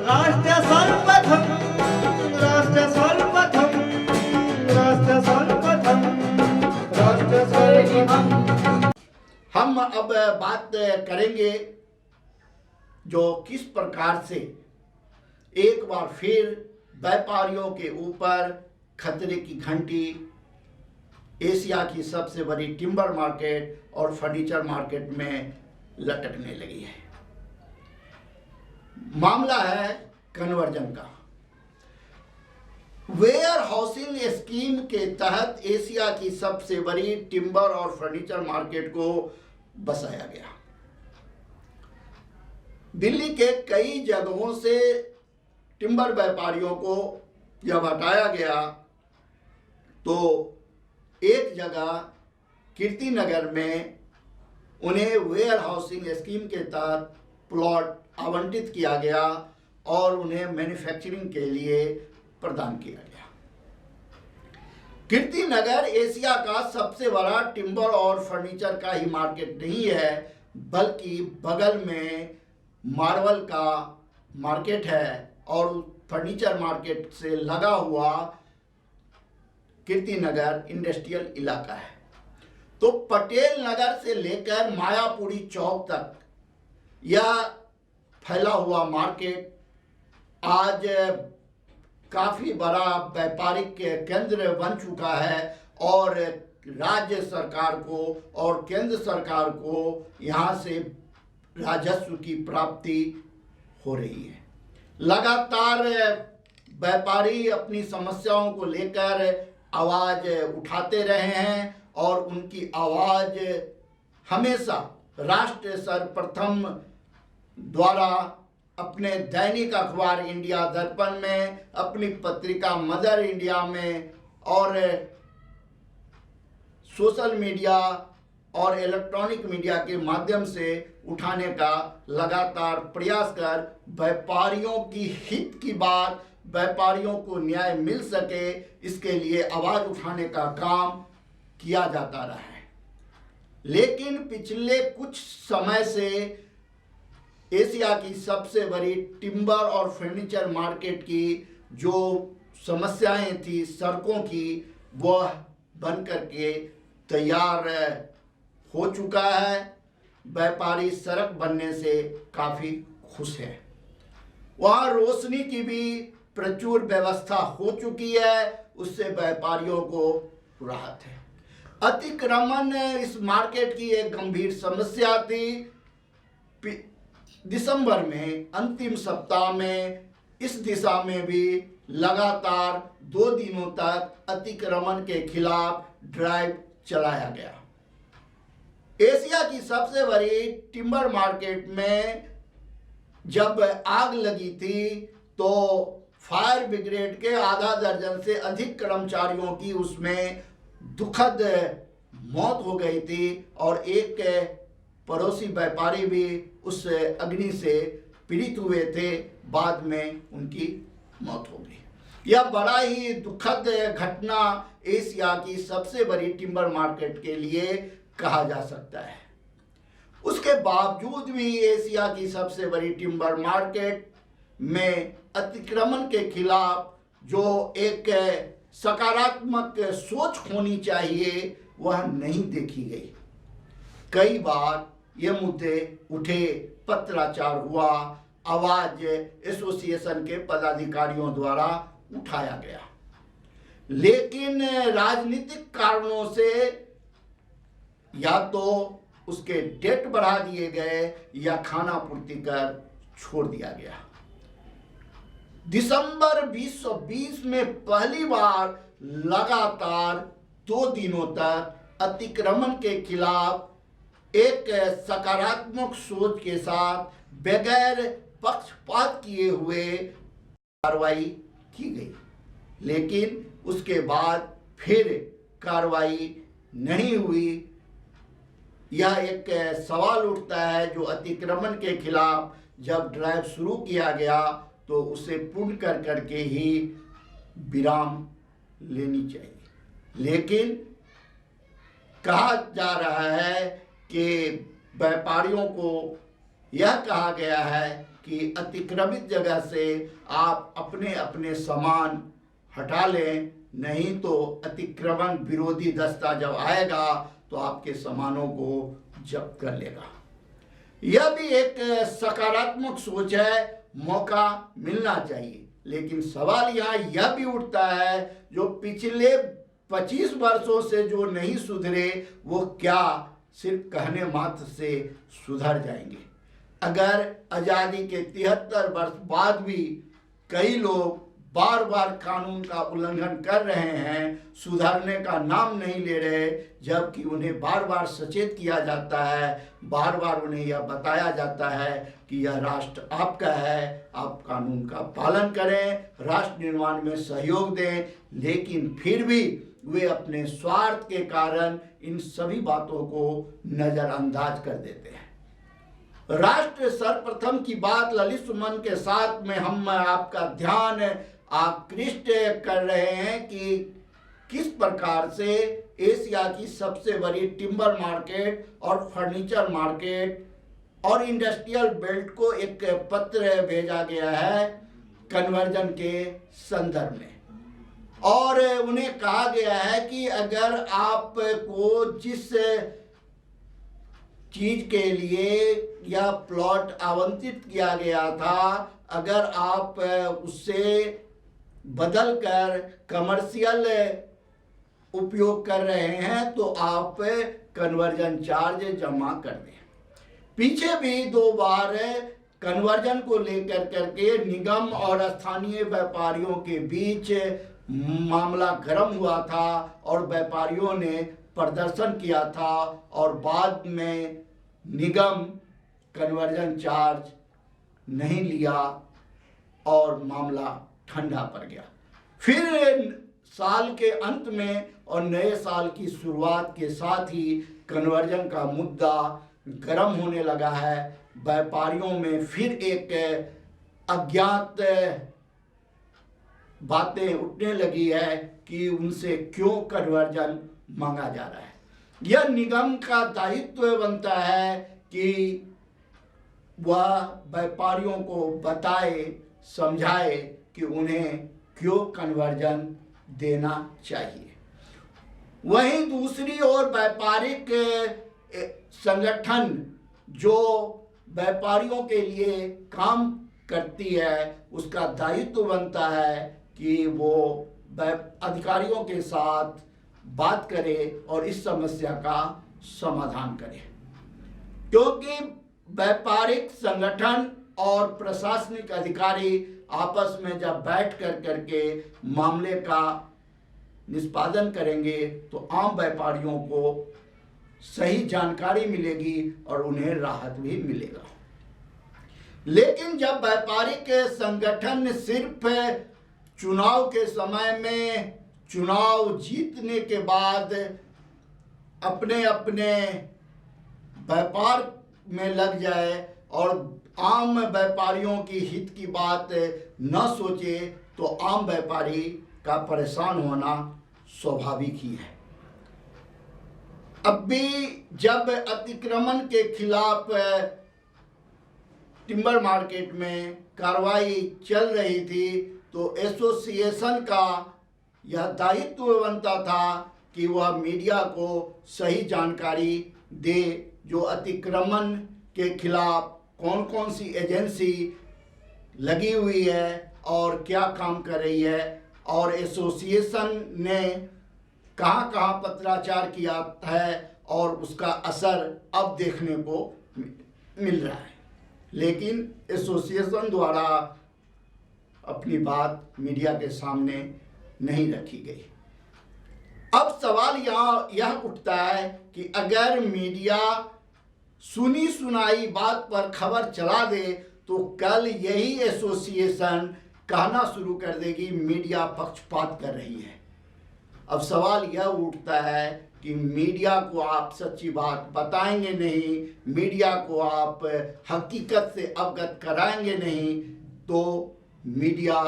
राष्ट्र सर्वप्रथम, राष्ट्र सर्वप्रथम, राष्ट्र सर्वप्रथम, राष्ट्र सर्वप्रथम। हम अब बात करेंगे जो किस प्रकार से एक बार फिर व्यापारियों के ऊपर खतरे की घंटी एशिया की सबसे बड़ी टिम्बर मार्केट और फर्नीचर मार्केट में लटकने लगी है। मामला है कन्वर्जन का। वेयर हाउसिंग स्कीम के तहत एशिया की सबसे बड़ी टिम्बर और फर्नीचर मार्केट को बसाया गया। दिल्ली के कई जगहों से टिम्बर व्यापारियों को जब हटाया गया तो एक जगह कीर्ति नगर में उन्हें वेयर हाउसिंग स्कीम के तहत प्लॉट आवंटित किया गया और उन्हें मैन्युफैक्चरिंग के लिए प्रदान किया गया। कीर्ति नगर एशिया का सबसे बड़ा टिम्बर और फर्नीचर का ही मार्केट नहीं है, बल्कि बगल में मार्बल का मार्केट है और फर्नीचर मार्केट से लगा हुआ कीर्ति नगर इंडस्ट्रियल इलाका है। तो पटेल नगर से लेकर मायापुरी चौक तक यह फैला हुआ मार्केट आज काफ़ी बड़ा व्यापारिक केंद्र बन चुका है और राज्य सरकार को और केंद्र सरकार को यहाँ से राजस्व की प्राप्ति हो रही है। लगातार व्यापारी अपनी समस्याओं को लेकर आवाज़ उठाते रहे हैं और उनकी आवाज़ हमेशा राष्ट्र सर्वप्रथम द्वारा अपने दैनिक अखबार इंडिया दर्पण में, अपनी पत्रिका मदर इंडिया में और सोशल मीडिया और इलेक्ट्रॉनिक मीडिया के माध्यम से उठाने का लगातार प्रयास कर व्यापारियों की हित की बात, व्यापारियों को न्याय मिल सके, इसके लिए आवाज़ उठाने का काम किया जाता रहा है। लेकिन पिछले कुछ समय से एशिया की सबसे बड़ी टिम्बर और फर्नीचर मार्केट की जो समस्याएं थी सड़कों की, वह बन करके तैयार हो चुका है। व्यापारी सड़क बनने से काफ़ी खुश है। वहाँ रोशनी की भी प्रचुर व्यवस्था हो चुकी है, उससे व्यापारियों को राहत है। अतिक्रमण इस मार्केट की एक गंभीर समस्या थी। दिसंबर में अंतिम सप्ताह में इस दिशा में भी लगातार 2 दिनों तक अतिक्रमण के खिलाफ ड्राइव चलाया गया। एशिया की सबसे बड़ी टिम्बर मार्केट में जब आग लगी थी तो फायर ब्रिगेड के आधा दर्जन से अधिक कर्मचारियों की उसमें दुखद मौत हो गई थी और एक पड़ोसी व्यापारी भी उस अग्नि से पीड़ित हुए थे। बाद में उनकी मौत हो गई। यह बड़ा ही दुखद घटना एशिया की सबसे बड़ी टिम्बर मार्केट के लिए कहा जा सकता है। उसके बावजूद भी एशिया की सबसे बड़ी टिम्बर मार्केट में अतिक्रमण के खिलाफ जो एक सकारात्मक सोच होनी चाहिए वह नहीं देखी गई। कई बार ये मुद्दे उठे, पत्राचार हुआ, आवाज एसोसिएशन के पदाधिकारियों द्वारा उठाया गया, लेकिन राजनीतिक कारणों से या तो उसके डेट बढ़ा दिए गए या खानापूर्ति कर छोड़ दिया गया। दिसंबर 2020 में पहली बार लगातार 2 दिनों तक अतिक्रमण के खिलाफ एक सकारात्मक सोच के साथ बगैर पक्षपात किए हुए कार्रवाई की गई, लेकिन उसके बाद फिर कार्रवाई नहीं हुई। यह एक सवाल उठता है जो अतिक्रमण के खिलाफ जब ड्राइव शुरू किया गया तो उसे पूर्ण कर करके ही विराम लेनी चाहिए। लेकिन कहा जा रहा है कि व्यापारियों को यह कहा गया है कि अतिक्रमित जगह से आप अपने अपने सामान हटा लें, नहीं तो अतिक्रमण विरोधी दस्ता जब आएगा तो आपके सामानों को जब्त कर लेगा। यह भी एक सकारात्मक सोच है, मौका मिलना चाहिए। लेकिन सवाल यहाँ यह भी उठता है, जो पिछले 25 वर्षों से जो नहीं सुधरे वो क्या सिर्फ कहने मात्र से सुधर जाएंगे? अगर आज़ादी के 73 वर्ष बाद भी कई लोग बार बार कानून का उल्लंघन कर रहे हैं, सुधरने का नाम नहीं ले रहे, जबकि उन्हें बार बार सचेत किया जाता है, बार बार उन्हें यह बताया जाता है कि यह राष्ट्र आपका है, आप कानून का पालन करें, राष्ट्र निर्माण में सहयोग दें, लेकिन फिर भी वे अपने स्वार्थ के कारण इन सभी बातों को नज़रअंदाज कर देते हैं। राष्ट्र सर्वप्रथम की बात ललित सुमन के साथ में हम आपका ध्यान आकृष्ट कर रहे हैं कि किस प्रकार से एशिया की सबसे बड़ी टिम्बर मार्केट और फर्नीचर मार्केट और इंडस्ट्रियल बेल्ट को एक पत्र भेजा गया है कन्वर्जन के संदर्भ में, और उन्हें कहा गया है कि अगर आपको जिस चीज के लिए यह प्लॉट आवंटित किया गया था, अगर आप उससे बदलकर कमर्शियल उपयोग कर रहे हैं तो आप कन्वर्जन चार्ज जमा कर दें। पीछे भी 2 बार कन्वर्जन को लेकर करके निगम और स्थानीय व्यापारियों के बीच मामला गर्म हुआ था और व्यापारियों ने प्रदर्शन किया था, और बाद में निगम कन्वर्जन चार्ज नहीं लिया और मामला ठंडा पड़ गया। फिर साल के अंत में और नए साल की शुरुआत के साथ ही कन्वर्जन का मुद्दा गर्म होने लगा है। व्यापारियों में फिर एक अज्ञात बातें उठने लगी है कि उनसे क्यों कन्वर्जन मांगा जा रहा है। यह निगम का दायित्व बनता है कि वह व्यापारियों को बताए, समझाए कि उन्हें क्यों कन्वर्जन देना चाहिए। वहीं दूसरी ओर व्यापारिक संगठन जो व्यापारियों के लिए काम करती है, उसका दायित्व बनता है कि वो अधिकारियों के साथ बात करे और इस समस्या का समाधान करे, क्योंकि व्यापारिक संगठन और प्रशासनिक अधिकारी आपस में जब बैठ कर करके मामले का निष्पादन करेंगे तो आम व्यापारियों को सही जानकारी मिलेगी और उन्हें राहत भी मिलेगा। लेकिन जब व्यापारिक संगठन सिर्फ चुनाव के समय में चुनाव जीतने के बाद अपने अपने व्यापार में लग जाए और आम व्यापारियों की हित की बात न सोचे, तो आम व्यापारी का परेशान होना स्वाभाविक ही है। अब भी जब अतिक्रमण के खिलाफ टिम्बर मार्केट में कार्रवाई चल रही थी, तो एसोसिएशन का यह दायित्व बनता था कि वह मीडिया को सही जानकारी दे, जो अतिक्रमण के खिलाफ कौन कौन सी एजेंसी लगी हुई है और क्या काम कर रही है, और एसोसिएशन ने कहाँ कहाँ पत्राचार किया है और उसका असर अब देखने को मिल रहा है। लेकिन एसोसिएशन द्वारा अपनी बात मीडिया के सामने नहीं रखी गई। अब सवाल यहाँ यह उठता है कि अगर मीडिया सुनी सुनाई बात पर खबर चला दे तो कल यही एसोसिएशन कहना शुरू कर देगी मीडिया पक्षपात कर रही है। अब सवाल यह उठता है कि मीडिया को आप सच्ची बात बताएंगे नहीं, मीडिया को आप हकीकत से अवगत कराएंगे नहीं, तो मीडिया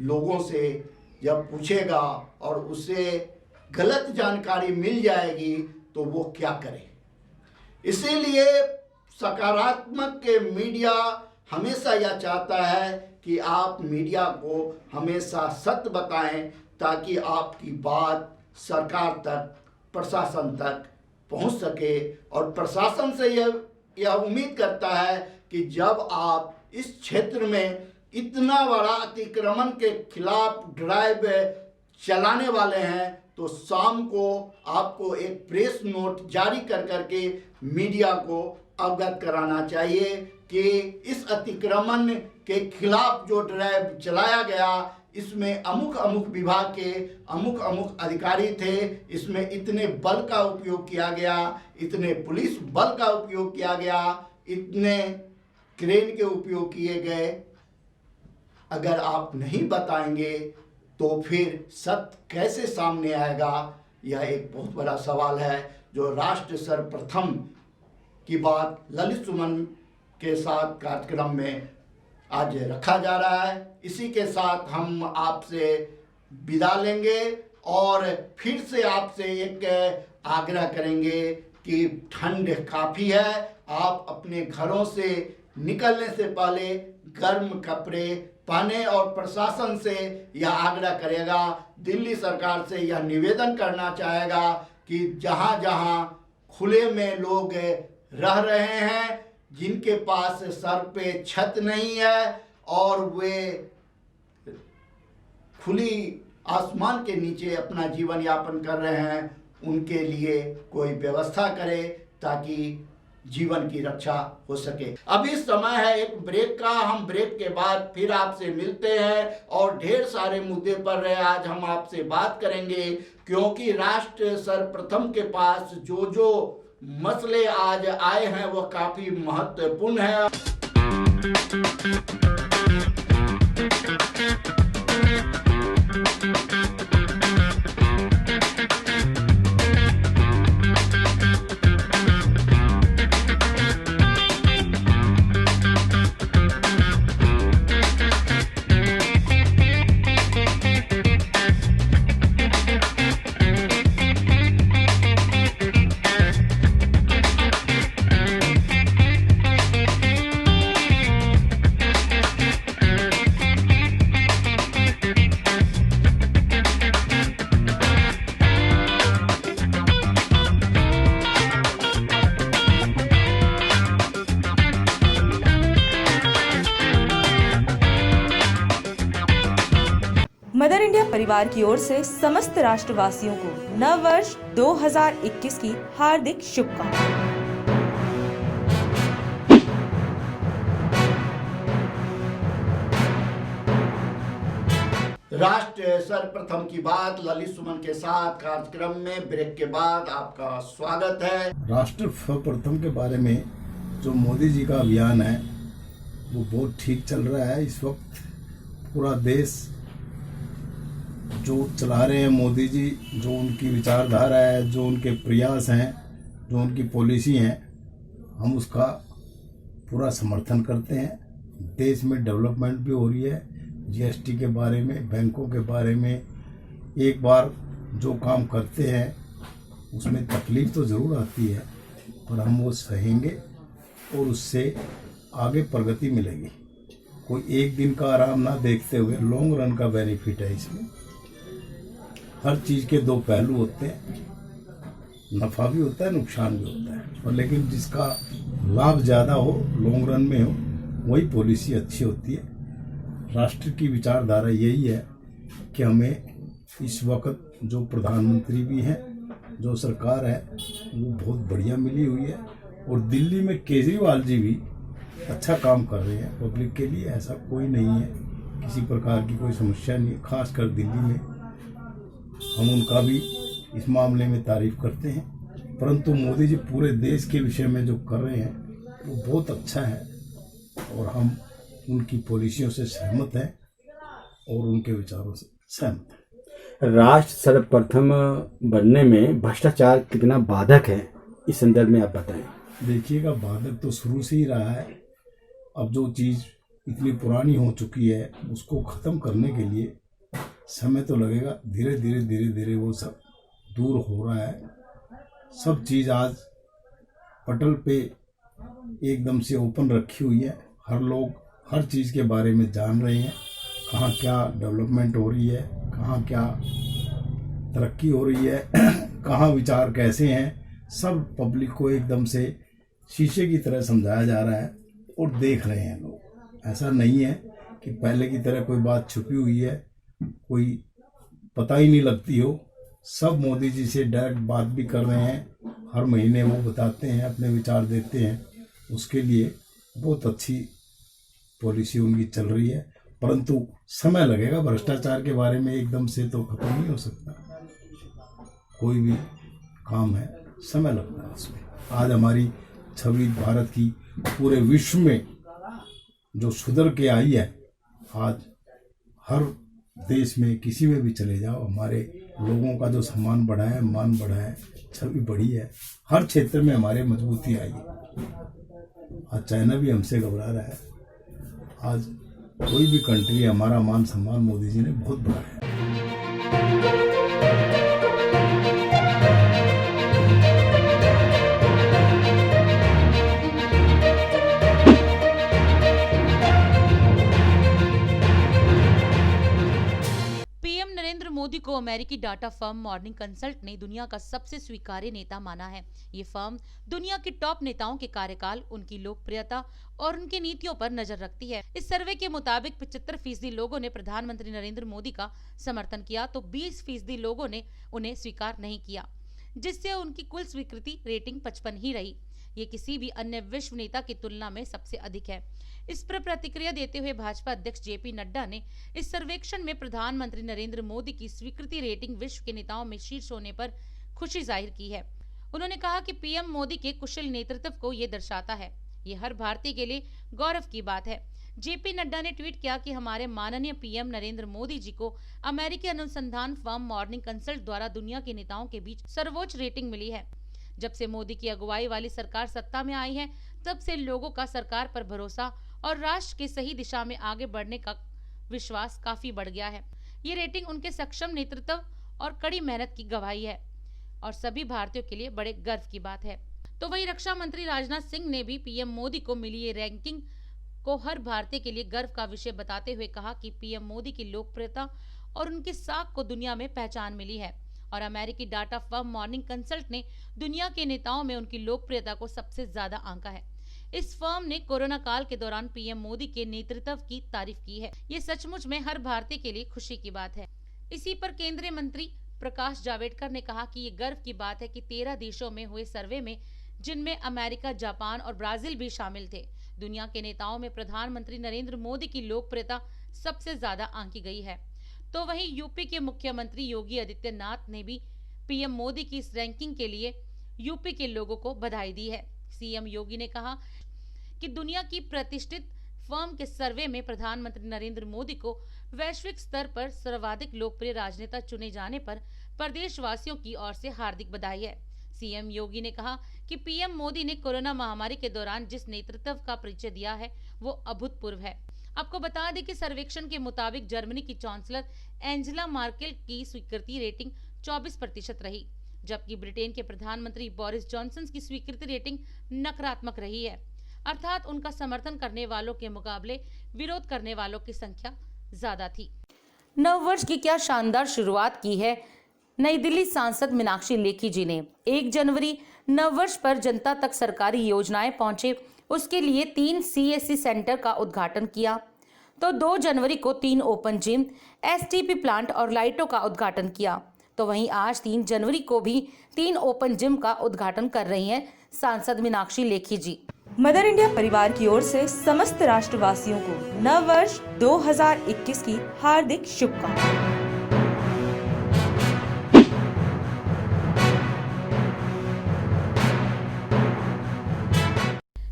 लोगों से जब पूछेगा और उसे गलत जानकारी मिल जाएगी तो वो क्या करे। इसीलिए सकारात्मक मीडिया हमेशा यह चाहता है कि आप मीडिया को हमेशा सत्य बताएं, ताकि आपकी बात सरकार तक, प्रशासन तक पहुंच सके। और प्रशासन से यह उम्मीद करता है कि जब आप इस क्षेत्र में इतना बड़ा अतिक्रमण के खिलाफ ड्राइव चलाने वाले हैं, तो शाम को आपको एक प्रेस नोट जारी कर करके मीडिया को अवगत कराना चाहिए कि इस अतिक्रमण के खिलाफ जो ड्राइव चलाया गया, इसमें अमुक अमुक विभाग के अमुक अमुक अधिकारी थे, इसमें इतने बल का उपयोग किया गया, इतने पुलिस बल का उपयोग किया गया, इतने क्रेन के उपयोग किए गए। अगर आप नहीं बताएंगे तो फिर सत्य कैसे सामने आएगा? यह एक बहुत बड़ा सवाल है, जो राष्ट्र सर्वप्रथम की बात ललित सुमन के साथ कार्यक्रम में आज रखा जा रहा है। इसी के साथ हम आपसे विदा लेंगे और फिर से आपसे एक आग्रह करेंगे कि ठंड काफ़ी है, आप अपने घरों से निकलने से पहले गर्म कपड़े पहने, और प्रशासन से यह आग्रह करेगा, दिल्ली सरकार से यह निवेदन करना चाहेगा कि जहां जहां खुले में लोग रह रहे हैं, जिनके पास सर पे छत नहीं है और वे खुली आसमान के नीचे अपना जीवन यापन कर रहे हैं, उनके लिए कोई व्यवस्था करे ताकि जीवन की रक्षा हो सके। अभी समय है एक ब्रेक का, हम ब्रेक के बाद फिर आपसे मिलते हैं और ढेर सारे मुद्दे पर आज हम आपसे बात करेंगे, क्योंकि राष्ट्र सर्वप्रथम के पास जो जो मसले आज आए हैं वह काफी महत्वपूर्ण है। मदर इंडिया परिवार की ओर से समस्त राष्ट्रवासियों को नव वर्ष 2021 की हार्दिक शुभकामनाएं। राष्ट्र सर्वप्रथम की बात ललित सुमन के साथ कार्यक्रम में ब्रेक के बाद आपका स्वागत है। राष्ट्र सर्वप्रथम के बारे में जो मोदी जी का अभियान है वो बहुत ठीक चल रहा है। इस वक्त पूरा देश जो चला रहे हैं मोदी जी, जो उनकी विचारधारा है, जो उनके प्रयास हैं, जो उनकी पॉलिसी हैं, हम उसका पूरा समर्थन करते हैं। देश में डेवलपमेंट भी हो रही है। जीएसटी के बारे में, बैंकों के बारे में, एक बार जो काम करते हैं उसमें तकलीफ तो ज़रूर आती है, पर हम वो सहेंगे और उससे आगे प्रगति मिलेगी। कोई एक दिन का आराम ना देखते हुए लॉन्ग रन का बेनिफिट है इसमें। हर चीज़ के दो पहलू होते हैं, नफ़ा भी होता है, नुकसान भी होता है, और लेकिन जिसका लाभ ज़्यादा हो, लॉन्ग रन में हो, वही पॉलिसी अच्छी होती है। राष्ट्र की विचारधारा यही है कि हमें इस वक्त जो प्रधानमंत्री भी हैं, जो सरकार है, वो बहुत बढ़िया मिली हुई है, और दिल्ली में केजरीवाल जी भी अच्छा काम कर रहे हैं पब्लिक के लिए। ऐसा कोई नहीं है, किसी प्रकार की कोई समस्या नहीं है। खासकर दिल्ली में हम उनका भी इस मामले में तारीफ करते हैं। परंतु मोदी जी पूरे देश के विषय में जो कर रहे हैं वो बहुत अच्छा है, और हम उनकी पॉलिसियों से सहमत हैं और उनके विचारों से सहमत हैं। राष्ट्र सर्वप्रथम बनने में भ्रष्टाचार कितना बाधक है, इस संदर्भ में आप बताएं। देखिएगा, बाधक तो शुरू से ही रहा है। अब जो चीज़ इतनी पुरानी हो चुकी है उसको ख़त्म करने के लिए समय तो लगेगा। धीरे धीरे वो सब दूर हो रहा है। सब चीज़ आज पटल पे एकदम से ओपन रखी हुई है। हर लोग हर चीज़ के बारे में जान रहे हैं, कहाँ क्या डेवलपमेंट हो रही है, कहाँ क्या तरक्की हो रही है, कहाँ विचार कैसे हैं, सब पब्लिक को एकदम से शीशे की तरह समझाया जा रहा है और देख रहे हैं लोग। ऐसा नहीं है कि पहले की तरह कोई बात छुपी हुई है, कोई पता ही नहीं लगती हो। सब मोदी जी से डायरेक्ट बात भी कर रहे हैं, हर महीने वो बताते हैं, अपने विचार देते हैं। उसके लिए बहुत अच्छी पॉलिसी उनकी चल रही है, परंतु समय लगेगा। भ्रष्टाचार के बारे में एकदम से तो खत्म नहीं हो सकता, कोई भी काम है समय लगता है उसमें। आज हमारी छवि भारत की पूरे विश्व में जो सुधर के आई है, आज हर देश में किसी में भी चले जाओ, हमारे लोगों का जो सम्मान बढ़ा है, मान बढ़ा है, छवि बढ़ी है, हर क्षेत्र में हमारे मजबूती आई है। आज चाइना भी हमसे घबरा रहा है। आज कोई भी कंट्री, हमारा मान सम्मान मोदी जी ने बहुत बढ़ाया है। पीएम नरेंद्र मोदी को अमेरिकी डाटा फर्म मॉर्निंग कंसल्ट ने दुनिया का सबसे स्वीकार्य नेता माना है। ये फर्म दुनिया के टॉप नेताओं के कार्यकाल, उनकी लोकप्रियता और उनकी नीतियों पर नजर रखती है। इस सर्वे के मुताबिक 75% लोगों ने प्रधानमंत्री नरेंद्र मोदी का समर्थन किया, तो 20% लोगों ने उन्हें स्वीकार नहीं किया, जिससे उनकी कुल स्वीकृति रेटिंग 55 ही रही। ये किसी भी अन्य विश्व नेता की तुलना में सबसे अधिक है। इस पर प्रतिक्रिया देते हुए भाजपा अध्यक्ष जेपी नड्डा ने इस सर्वेक्षण में प्रधानमंत्री नरेंद्र मोदी की स्वीकृति रेटिंग विश्व के नेताओं में शीर्ष होने पर खुशी जाहिर की है। उन्होंने कहा कि पीएम मोदी के कुशल नेतृत्व को ये दर्शाता है। ये हर भारतीय के लिए गौरव की बात है। जेपी नड्डा ने ट्वीट किया कि हमारे माननीय पीएम नरेंद्र मोदी जी को अमेरिकी अनुसंधान फर्म मॉर्निंग कंसल्ट द्वारा दुनिया के नेताओं के बीच सर्वोच्च रेटिंग मिली है। जब से मोदी की अगुवाई वाली सरकार सत्ता में आई है, तब से लोगों का सरकार पर भरोसा और राष्ट्र के सही दिशा में आगे बढ़ने का विश्वास काफी बढ़ गया है। ये रेटिंग उनके सक्षम नेतृत्व और कड़ी मेहनत की गवाही है और सभी भारतीयों के लिए बड़े गर्व की बात है। तो वहीं रक्षा मंत्री राजनाथ सिंह ने भी पीएम मोदी को मिली ये रैंकिंग को हर भारतीय के लिए गर्व का विषय बताते हुए कहा कि पीएम मोदी की लोकप्रियता और उनकी साख को दुनिया में पहचान मिली है और अमेरिकी डाटा फर्म मॉर्निंग कंसल्ट ने दुनिया के नेताओं में उनकी लोकप्रियता को सबसे ज्यादा आंका है। इस फर्म ने कोरोना काल के दौरान पीएम मोदी के नेतृत्व की तारीफ की है। ये सचमुच में हर भारतीय के लिए खुशी की बात है। इसी पर केंद्रीय मंत्री प्रकाश जावड़ेकर ने कहा कि ये गर्व की बात है कि 13 देशों में हुए सर्वे में, जिनमें अमेरिका, जापान और ब्राजील भी शामिल थे, दुनिया के नेताओं में प्रधानमंत्री नरेंद्र मोदी की लोकप्रियता सबसे ज्यादा आंकी गई है। तो वहीं यूपी के मुख्यमंत्री योगी आदित्यनाथ ने भी पीएम मोदी की इस रैंकिंग के लिए यूपी के लोगों को बधाई दी है। सीएम योगी ने कहा कि दुनिया की प्रतिष्ठित फर्म के सर्वे में प्रधानमंत्री नरेंद्र मोदी को वैश्विक स्तर पर सर्वाधिक लोकप्रिय राजनेता चुने जाने पर प्रदेशवासियों की ओर से हार्दिक बधाई है। सीएम योगी ने कहा कि पीएम मोदी ने कोरोना महामारी के दौरान जिस नेतृत्व का परिचय दिया है वो अभूतपूर्व है। आपको बता दें कि सर्वेक्षण के मुताबिक जर्मनी की चांसलर एंजेला मार्केल की स्वीकृति रेटिंग 24% रही, जबकि ब्रिटेन के प्रधानमंत्री बोरिस जॉनसन की स्वीकृति रेटिंग नकारात्मक रही है, अर्थात उनका समर्थन करने वालों के मुकाबले विरोध करने वालों की संख्या ज्यादा थी। नववर्ष की क्या शानदार शुरुआत की है नई दिल्ली सांसद मीनाक्षी लेखी जी ने। 1 जनवरी नववर्ष पर जनता तक सरकारी योजनाएं पहुंचे, उसके लिए 3 CSC सेंटर का उद्घाटन किया। तो 2 जनवरी को 3 ओपन जिम, STP प्लांट और लाइटों का उद्घाटन किया। तो वहीं आज 3 जनवरी को भी 3 ओपन जिम का उद्घाटन कर रही हैं सांसद मीनाक्षी लेखी जी। मदर इंडिया परिवार की ओर से समस्त राष्ट्रवासियों को नव वर्ष 2021 की हार्दिक शुभकामनाएं।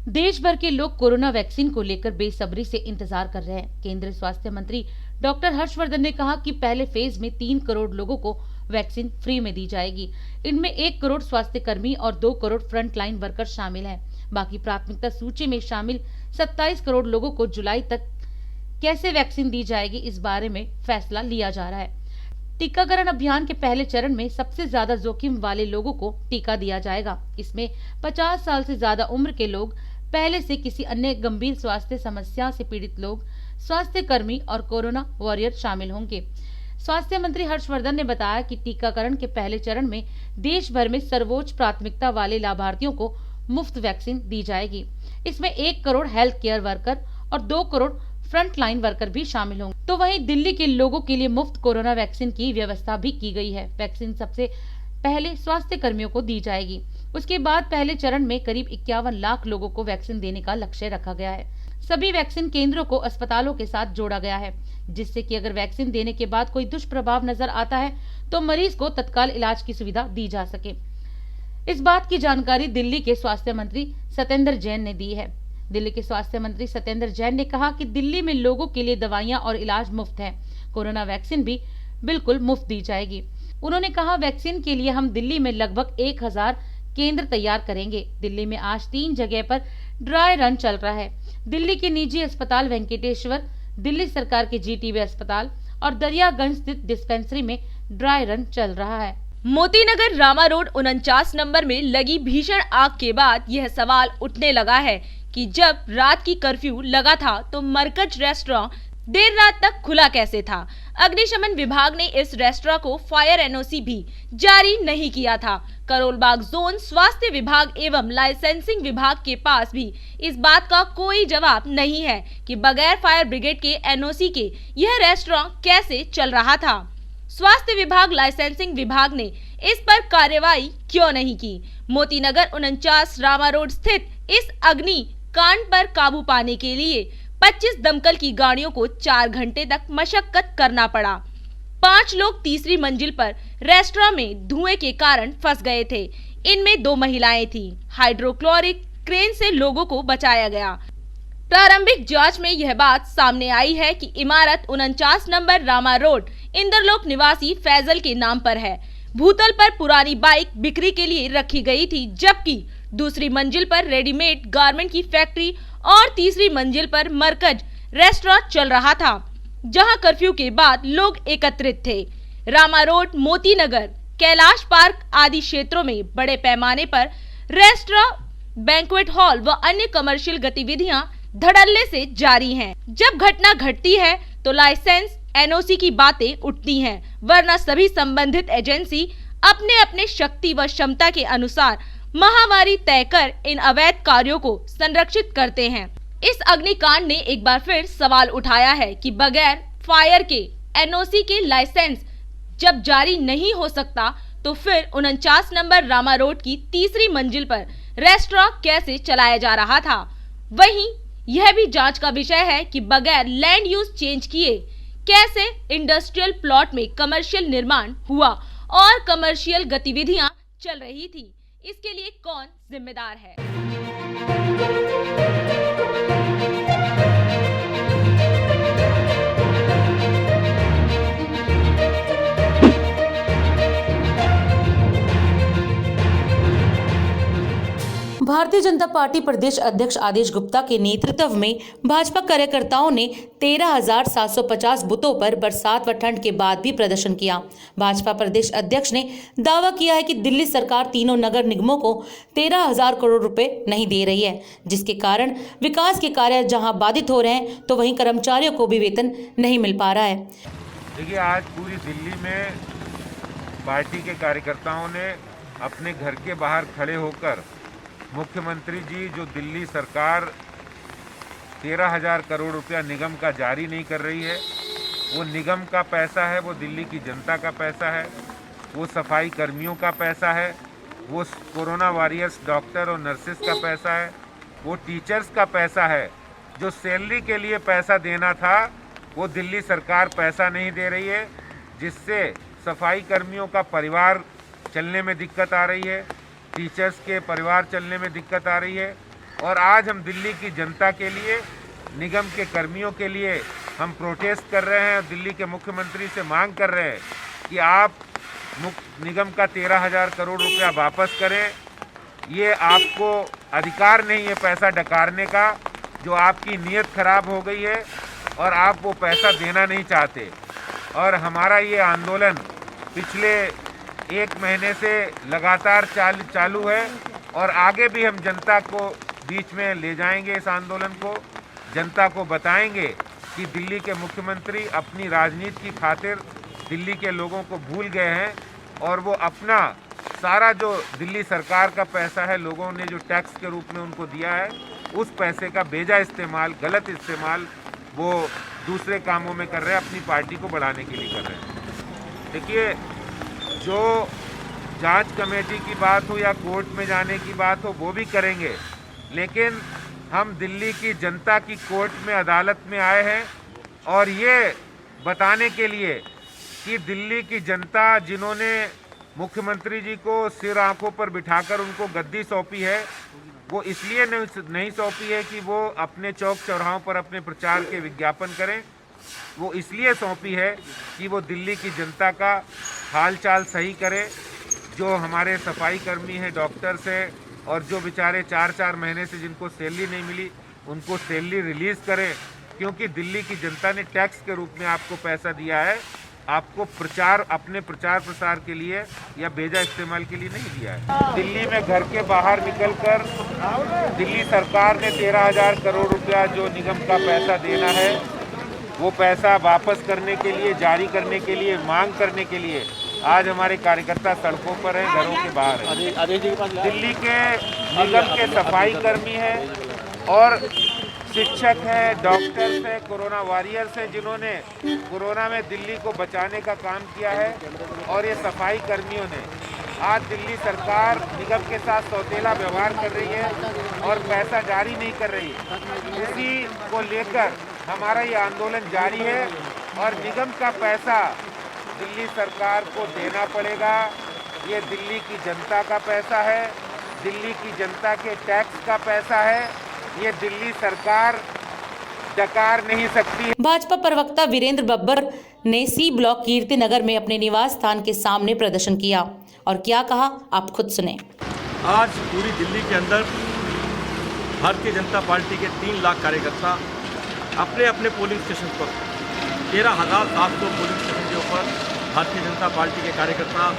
देश भर के लोग कोरोना वैक्सीन को लेकर बेसब्री से इंतजार कर रहे हैं। केंद्रीय स्वास्थ्य मंत्री डॉक्टर हर्षवर्धन ने कहा कि पहले फेज में 3 करोड़ लोगों को वैक्सीन फ्री में दी जाएगी। इनमें 1 करोड़ स्वास्थ्य कर्मी और 2 करोड़ फ्रंट लाइन वर्कर शामिल हैं। बाकी प्राथमिकता सूची में शामिल 27 करोड़ लोगों को जुलाई तक कैसे वैक्सीन दी जाएगी, इस बारे में फैसला लिया जा रहा है। टीकाकरण अभियान के पहले चरण में सबसे ज्यादा जोखिम वाले लोगों को टीका दिया जाएगा। इसमें 50 साल से ज्यादा उम्र के लोग, पहले से किसी अन्य गंभीर स्वास्थ्य समस्या से पीड़ित लोग, स्वास्थ्य कर्मी और कोरोना वॉरियर शामिल होंगे। स्वास्थ्य मंत्री हर्षवर्धन ने बताया कि टीकाकरण के पहले चरण में देश भर में सर्वोच्च प्राथमिकता वाले लाभार्थियों को मुफ्त वैक्सीन दी जाएगी। इसमें 1 करोड़ हेल्थ केयर वर्कर और 2 करोड़ फ्रंट लाइन वर्कर भी शामिल होंगे। तो वहीं दिल्ली के लोगों के लिए मुफ्त कोरोना वैक्सीन की व्यवस्था भी की गई है। वैक्सीन सबसे पहले स्वास्थ्य कर्मियों को दी जाएगी। उसके बाद पहले चरण में करीब 51 लाख लोगों को वैक्सीन देने का लक्ष्य रखा गया है। सभी वैक्सीन केंद्रों को अस्पतालों के साथ जोड़ा गया है, जिससे कि अगर वैक्सीन देने के बाद कोई दुष्प्रभाव नजर आता है तो मरीज को तत्काल इलाज की सुविधा दी जा सके। इस बात की जानकारी दिल्ली के स्वास्थ्य मंत्री सत्येंद्र जैन ने दी है। दिल्ली के स्वास्थ्य मंत्री सत्येंद्र जैन ने कहा कि दिल्ली में लोगों के लिए दवाइयां और इलाज मुफ्त है। कोरोना वैक्सीन भी बिल्कुल मुफ्त दी जाएगी। उन्होंने कहा, वैक्सीन के लिए हम दिल्ली में लगभग 1000 केंद्र तैयार करेंगे। दिल्ली में आज 3 जगह पर ड्राई रन चल रहा है। दिल्ली के निजी अस्पताल वेंकटेश्वर, दिल्ली सरकार के जीटीबी अस्पताल और दरियागंज स्थित डिस्पेंसरी में ड्राई रन चल रहा है। मोतीनगर रामा रोड 49 नंबर में लगी भीषण आग के बाद यह सवाल उठने लगा है कि जब रात की कर्फ्यू लगा था तो मरकज रेस्टोरेंट देर रात तक खुला कैसे था। अग्निशमन विभाग ने इस रेस्टोरेंट को फायर एनओसी भी जारी नहीं किया था। करोलबाग जोन स्वास्थ्य विभाग एवं लाइसेंसिंग विभाग के पास भी इस बात का कोई जवाब नहीं है कि बगैर फायर ब्रिगेड के एनओसी के यह रेस्टोरेंट कैसे चल रहा था। स्वास्थ्य विभाग, लाइसेंसिंग विभाग ने इस पर कार्रवाई क्यों नहीं की। मोतीनगर 49 रामा रोड स्थित इस अग्नि कांड पर काबू पाने के लिए 25 दमकल की गाड़ियों को 4 घंटे तक मशक्कत करना पड़ा। 5 लोग तीसरी मंजिल पर रेस्टोरेंट में धुएं के कारण फंस गए थे। इनमें 2 महिलाएं थीं। हाइड्रोक्लोरिक क्रेन से लोगों को बचाया गया। प्रारंभिक जांच में यह बात सामने आई है कि इमारत 49 नंबर रामा रोड इंद्रलोक निवासी फैजल के नाम पर है। भूतल पर पुरानी बाइक बिक्री के लिए रखी गई थी, जबकि दूसरी मंजिल पर रेडीमेड गारमेंट की फैक्ट्री और तीसरी मंजिल पर मरकज रेस्टोरेंट चल रहा था, जहां कर्फ्यू के बाद लोग एकत्रित थे। रामा रोड, मोतीनगर, कैलाश पार्क आदि क्षेत्रों में बड़े पैमाने पर रेस्टोरेंट, बैंक्वेट हॉल व अन्य कमर्शियल गतिविधियां धड़ल्ले से जारी हैं। जब घटना घटती है तो लाइसेंस, एनओसी की बातें उठती हैं, वरना सभी संबंधित एजेंसी अपने अपने शक्ति व क्षमता के अनुसार माहवारी तय कर इन अवैध कार्यों को संरक्षित करते हैं। इस अग्निकांड ने एक बार फिर सवाल उठाया है कि बगैर फायर के एनओसी के लाइसेंस जब जारी नहीं हो सकता तो फिर 49 नंबर रामा रोड की तीसरी मंजिल पर रेस्टोरेंट कैसे चलाया जा रहा था। वहीं यह भी जांच का विषय है कि बगैर लैंड यूज चेंज किए कैसे इंडस्ट्रियल प्लॉट में कमर्शियल निर्माण हुआ और कमर्शियल गतिविधियां चल रही थी। इसके लिए कौन जिम्मेदार है? भारतीय जनता पार्टी प्रदेश अध्यक्ष आदेश गुप्ता के नेतृत्व में भाजपा कार्यकर्ताओं ने 13,750 बूथों पर बरसात व ठंड के बाद भी प्रदर्शन किया। भाजपा प्रदेश अध्यक्ष ने दावा किया है कि दिल्ली सरकार तीनों नगर निगमों को 13,000 करोड़ रुपए नहीं दे रही है, जिसके कारण विकास के कार्य जहां बाधित हो रहे हैं तो वहीं कर्मचारियों को भी वेतन नहीं मिल पा रहा है। देखिए, आज पूरी दिल्ली में पार्टी के कार्यकर्ताओं ने अपने घर के बाहर खड़े होकर मुख्यमंत्री जी जो दिल्ली सरकार 13,000 करोड़ रुपया निगम का जारी नहीं कर रही है, वो निगम का पैसा है, वो दिल्ली की जनता का पैसा है, वो सफाई कर्मियों का पैसा है, वो कोरोना वॉरियर्स डॉक्टर और नर्सेस का पैसा है, वो टीचर्स का पैसा है। जो सैलरी के लिए पैसा देना था वो दिल्ली सरकार पैसा नहीं दे रही है, जिससे सफाई कर्मियों का परिवार चलने में दिक्कत आ रही है, टीचर्स के परिवार चलने में दिक्कत आ रही है। और आज हम दिल्ली की जनता के लिए, निगम के कर्मियों के लिए हम प्रोटेस्ट कर रहे हैं। दिल्ली के मुख्यमंत्री से मांग कर रहे हैं कि आप निगम का 13,000 करोड़ रुपया वापस करें। ये आपको अधिकार नहीं है पैसा डकारने का, जो आपकी नीयत खराब हो गई है और आप वो पैसा देना नहीं चाहते। और हमारा ये आंदोलन पिछले 1 महीने से लगातार चालू है और आगे भी हम जनता को बीच में ले जाएंगे इस आंदोलन को, जनता को बताएंगे कि दिल्ली के मुख्यमंत्री अपनी राजनीति की खातिर दिल्ली के लोगों को भूल गए हैं और वो अपना सारा जो दिल्ली सरकार का पैसा है, लोगों ने जो टैक्स के रूप में उनको दिया है, उस पैसे का बेजा इस्तेमाल, गलत इस्तेमाल वो दूसरे कामों में कर रहे हैं, अपनी पार्टी को बढ़ाने के लिए कर रहे हैं। देखिए, जो जांच कमेटी की बात हो या कोर्ट में जाने की बात हो वो भी करेंगे, लेकिन हम दिल्ली की जनता की कोर्ट में, अदालत में आए हैं और ये बताने के लिए कि दिल्ली की जनता जिन्होंने मुख्यमंत्री जी को सिर आंखों पर बिठाकर उनको गद्दी सौंपी है, वो इसलिए नहीं सौंपी है कि वो अपने चौक चौराहों पर अपने प्रचार के विज्ञापन करें, वो इसलिए सौंपी है कि वो दिल्ली की जनता का हाल चाल सही करे। जो हमारे सफाई कर्मी हैं, डॉक्टर्स हैं और जो बेचारे 4-4 महीने से जिनको सैलरी नहीं मिली, उनको सैलरी रिलीज़ करें, क्योंकि दिल्ली की जनता ने टैक्स के रूप में आपको पैसा दिया है, आपको प्रचार, अपने प्रचार प्रसार के लिए या बेजा इस्तेमाल के लिए नहीं दिया है। दिल्ली में घर के बाहर निकलकर दिल्ली सरकार ने 13,000 करोड़ रुपया जो निगम का पैसा देना है, वो पैसा वापस करने के लिए, जारी करने के लिए, मांग करने के लिए आज हमारे कार्यकर्ता सड़कों पर हैं, घरों के बाहर हैं। दिल्ली के निगम के सफाई कर्मी हैं और शिक्षक हैं, डॉक्टर्स हैं, कोरोना वॉरियर्स हैं, जिन्होंने कोरोना में दिल्ली को बचाने का काम किया है। और ये सफाई कर्मियों ने आज दिल्ली सरकार निगम के साथ सौतेला व्यवहार कर रही है और पैसा जारी नहीं कर रही है। इसी को लेकर हमारा ये आंदोलन जारी है और निगम का पैसा दिल्ली सरकार को देना पड़ेगा। ये दिल्ली की जनता का पैसा है, दिल्ली की जनता के टैक्स का पैसा है, ये दिल्ली सरकार डकार नहीं सकती। भाजपा प्रवक्ता वीरेंद्र बब्बर ने सी ब्लॉक कीर्ति नगर में अपने निवास स्थान के सामने प्रदर्शन किया और क्या कहा, आप खुद सुने। आज पूरी दिल्ली के अंदर भारतीय जनता पार्टी के 3 लाख कार्यकर्ता अपने अपने पोलिंग स्टेशन पर 13,700 पोलिंग स्टेशन के ऊपर भारतीय जनता पार्टी के कार्यकर्ता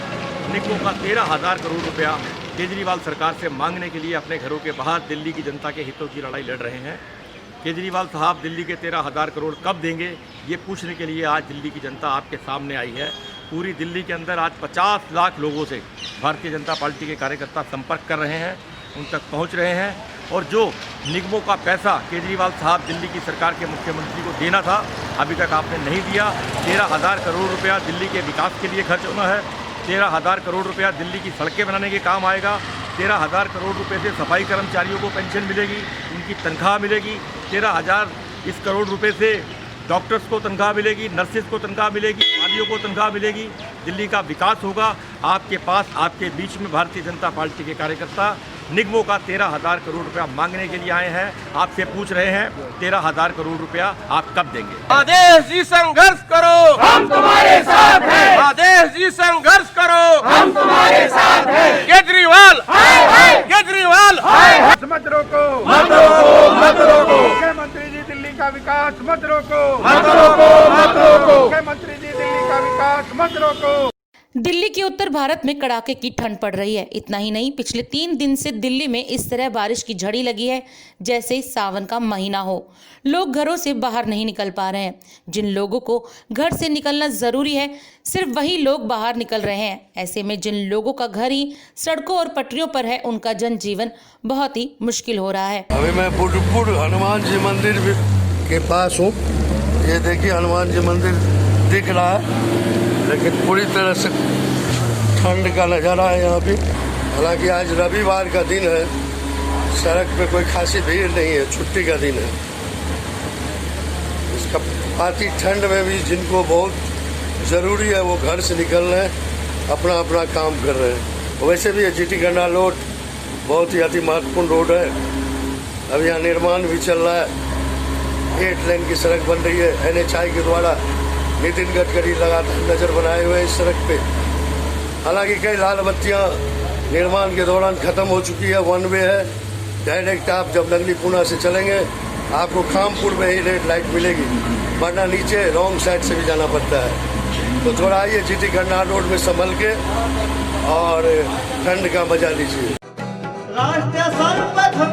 निगमों का 13,000 करोड़ रुपया केजरीवाल सरकार से मांगने के लिए अपने घरों के बाहर दिल्ली की जनता के हितों की लड़ाई लड़ रहे हैं। केजरीवाल साहब दिल्ली के 13,000 करोड़ कब देंगे, ये पूछने के लिए आज दिल्ली की जनता आपके सामने आई है। पूरी दिल्ली के अंदर आज 50 लाख लोगों से भारतीय जनता पार्टी के कार्यकर्ता संपर्क कर रहे हैं, उन तक पहुंच रहे हैं और जो निगमों का पैसा केजरीवाल साहब दिल्ली की सरकार के मुख्यमंत्री को देना था, अभी तक आपने नहीं दिया। 13,000 करोड़ रुपया दिल्ली के विकास के लिए खर्च होना है, 13,000 करोड़ रुपया दिल्ली की सड़कें बनाने के काम आएगा, 13,000 करोड़ रुपए से सफाई कर्मचारियों को पेंशन मिलेगी, उनकी तनख्वाह मिलेगी, 13,000 इस करोड़ रुपए से डॉक्टर्स को तनख्वाह मिलेगी, नर्सेज को तनख्वाह मिलेगी, मालियों को तनख्वाह मिलेगी, दिल्ली का विकास होगा। आपके पास, आपके बीच में भारतीय जनता पार्टी के कार्यकर्ता निगमों का 13,000 करोड़ रुपया मांगने के लिए आए हैं। आपसे पूछ रहे हैं 13,000 करोड़ रुपया आप कब देंगे? आदेश जी संघर्ष करो, हम तुम्हारे साथ हैं। आदेश जी संघर्ष करो, हम तुम्हारे साथ हैं। केजरीवाल केजरीवाल मत रोको, मत रोको, मत रोको। मुख्यमंत्री जी दिल्ली का विकास मत रोको, मत रोको, मत रोको। मुख्यमंत्री जी दिल्ली का विकास मत रोको। दिल्ली के उत्तर भारत में कड़ाके की ठंड पड़ रही है। इतना ही नहीं, पिछले 3 दिन से दिल्ली में इस तरह बारिश की झड़ी लगी है जैसे सावन का महीना हो। लोग घरों से बाहर नहीं निकल पा रहे हैं। जिन लोगों को घर से निकलना जरूरी है, सिर्फ वही लोग बाहर निकल रहे हैं। ऐसे में जिन लोगों का घर ही सड़कों और पटरियों पर है, उनका जनजीवन बहुत ही मुश्किल हो रहा है। अभी मैं बुडपुर हनुमान जी मंदिर के पास हूँ। ये देखिए हनुमान जी मंदिर दिख रहा है, लेकिन पूरी तरह से ठंड का नज़ारा है यहाँ पे। हालांकि आज रविवार का दिन है, सड़क पे कोई खासी भीड़ नहीं है, छुट्टी का दिन है। इसका पाती ठंड में भी जिनको बहुत ज़रूरी है वो घर से निकल रहे हैं, अपना अपना काम कर रहे हैं। वैसे भी जीटी गन्ना रोड बहुत ही अति महत्वपूर्ण रोड है। अब यहाँ निर्माण भी चल रहा है, 8 लेन की सड़क बन रही है NHAI के द्वारा। नितिन गडकरी लगातार नजर बनाए हुए इस सड़क पे। हालांकि कई लाल बत्तियां निर्माण के दौरान खत्म हो चुकी है, 1 वे है। डायरेक्ट आप जब नगली पूना से चलेंगे आपको खामपुर में ही रेड लाइट मिलेगी, वरना नीचे रॉन्ग साइड से भी जाना पड़ता है। तो थोड़ा आइए जीटी गन्ना रोड में संभल के और ठंड का मजा लीजिए। राष्ट्र सर्वप्रथम